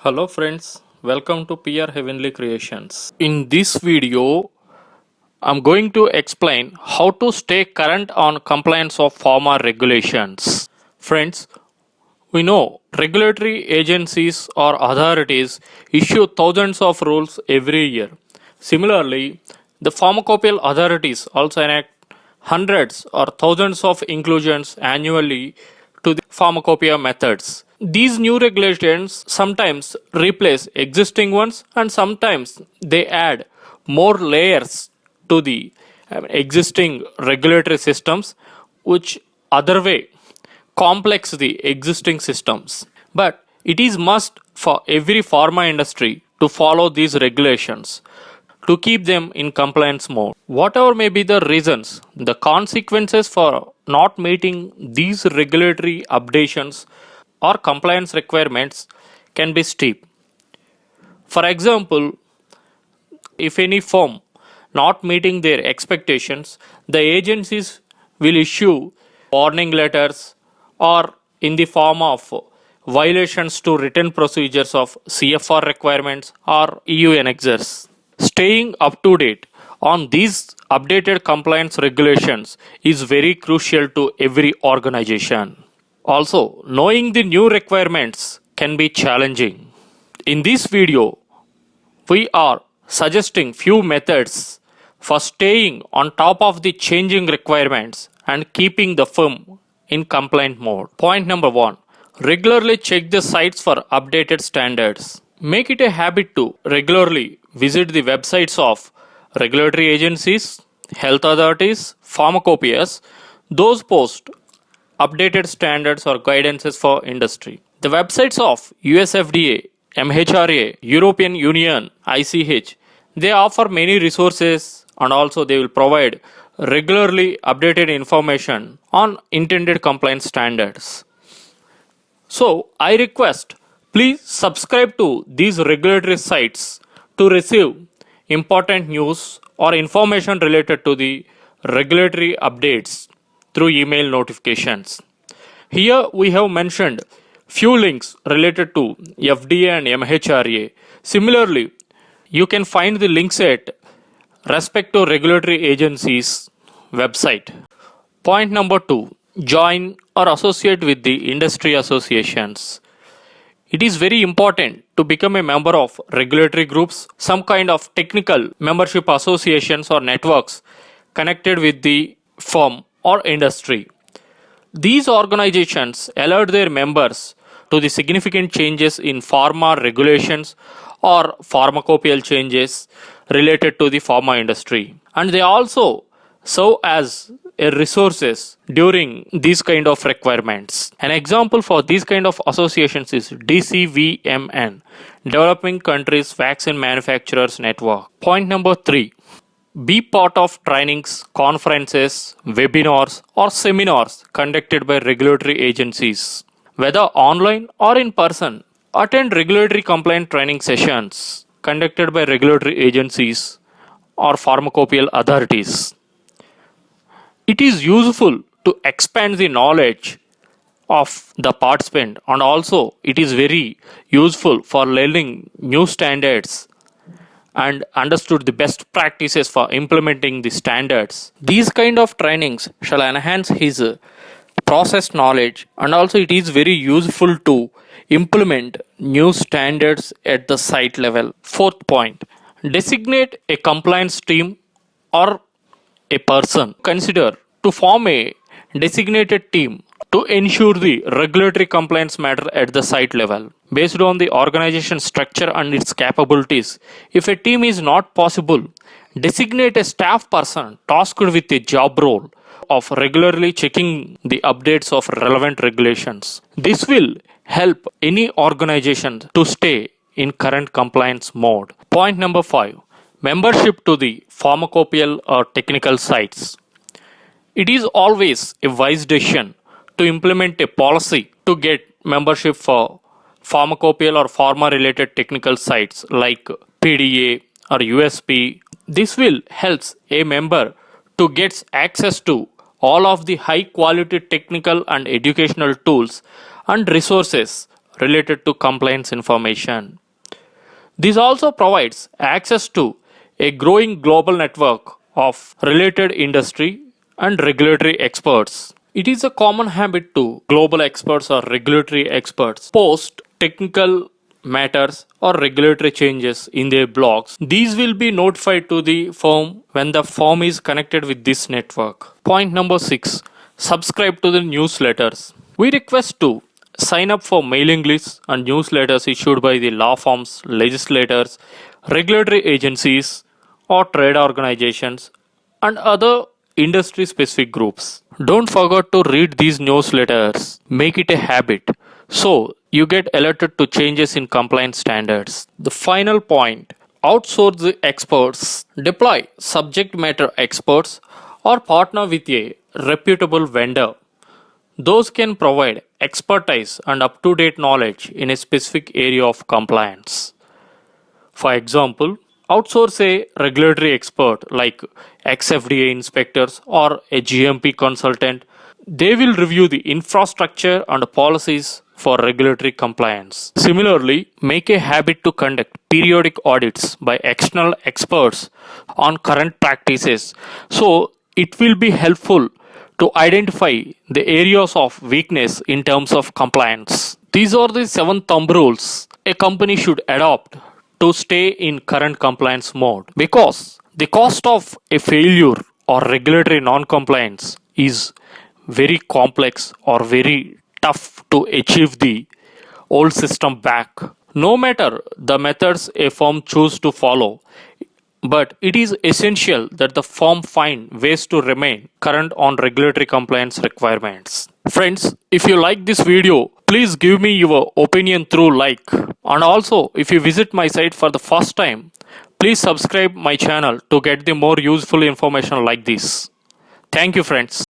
Hello friends, welcome to PR Heavenly Creations. In this video, I'm going to explain how to stay current on compliance of pharma regulations. Friends, we know regulatory agencies or authorities issue thousands of rules every year. Similarly, the pharmacopoeia authorities also enact hundreds or thousands of inclusions annually to the pharmacopoeia methods. These new regulations sometimes replace existing ones and sometimes they add more layers to the existing regulatory systems, which other way complex the existing systems. But it is must for every pharma industry to follow these regulations to keep them in compliance mode. Whatever may be the reasons, the consequences for not meeting these regulatory updations or compliance requirements can be steep. For example, if any firm not meeting their expectations, the agencies will issue warning letters or in the form of violations to written procedures of CFR requirements or EU annexes. Staying up to date on these updated compliance regulations is very crucial to every organization. Also, knowing the new requirements can be challenging. In this video, we are suggesting few methods for staying on top of the changing requirements and keeping the firm in compliant mode. Point number 1. Regularly check the sites for updated standards. Make it a habit to regularly visit the websites of regulatory agencies, health authorities, pharmacopoeias. Those post updated standards or guidances for industry. The websites of US FDA, MHRA, European Union, ICH, they offer many resources and also they will provide regularly updated information on intended compliance standards. So I request please subscribe to these regulatory sites to receive important news or information related to the regulatory updates through email notifications. Here we have mentioned few links related to FDA and MHRA. Similarly, you can find the links at respective regulatory agencies website. Point number 2. Join or associate with the industry associations. It is very important to become a member of regulatory groups, some kind of technical membership associations or networks connected with the firm or industry. These organizations alert their members to the significant changes in pharma regulations or pharmacopoeial changes related to the pharma industry. And they also serve as a resources during these kind of requirements. An example for these kind of associations is DCVMN, Developing Countries Vaccine Manufacturers Network. Point number 3. Be part of trainings, conferences, webinars, or seminars conducted by regulatory agencies. Whether online or in person, attend regulatory compliant training sessions conducted by regulatory agencies or pharmacopoeial authorities. It is useful to expand the knowledge of the participant and also it is very useful for learning new standards and understood the best practices for implementing the standards. These kind of trainings shall enhance his process knowledge and also it is very useful to implement new standards at the site level. Fourth point, designate a compliance team or a person. Consider to form a designated team to ensure the regulatory compliance matter at the site level. Based on the organization structure and its capabilities, if a team is not possible, designate a staff person tasked with a job role of regularly checking the updates of relevant regulations. This will help any organization to stay in current compliance mode. Point number 5. Membership to the pharmacopoeial or technical sites. It is always a wise decision to implement a policy to get membership for pharmacopoeial or pharma related technical sites like PDA or USP. This will help a member to get access to all of the high quality technical and educational tools and resources related to compliance information. This also provides access to a growing global network of related industry and regulatory experts. It is a common habit to global experts or regulatory experts post technical matters or regulatory changes in their blogs. These will be notified to the firm when the firm is connected with this network. Point number 6. Subscribe to the newsletters. We request to sign up for mailing lists and newsletters issued by the law firms, legislators, regulatory agencies, or trade organizations, and other industry specific groups. Don't forget to read these newsletters. Make it a habit so you get alerted to changes in compliance standards. The final point, outsource the experts, deploy subject matter experts, or partner with a reputable vendor. Those can provide expertise and up to date knowledge in a specific area of compliance. For example, outsource a regulatory expert like ex-FDA inspectors or a GMP consultant. They will review the infrastructure and policies for regulatory compliance. Similarly, make a habit to conduct periodic audits by external experts on current practices. So, it will be helpful to identify the areas of weakness in terms of compliance. These are the 7 thumb rules a company should adopt to stay in current compliance mode, because the cost of a failure or regulatory non-compliance is very complex or very tough to achieve the old system back. No matter the methods a firm chooses to follow, but it is essential that the firm find ways to remain current on regulatory compliance requirements. Friends, if you like this video, please give me your opinion through like. And also, if you visit my site for the first time, please subscribe my channel to get the more useful information like this. Thank you, friends.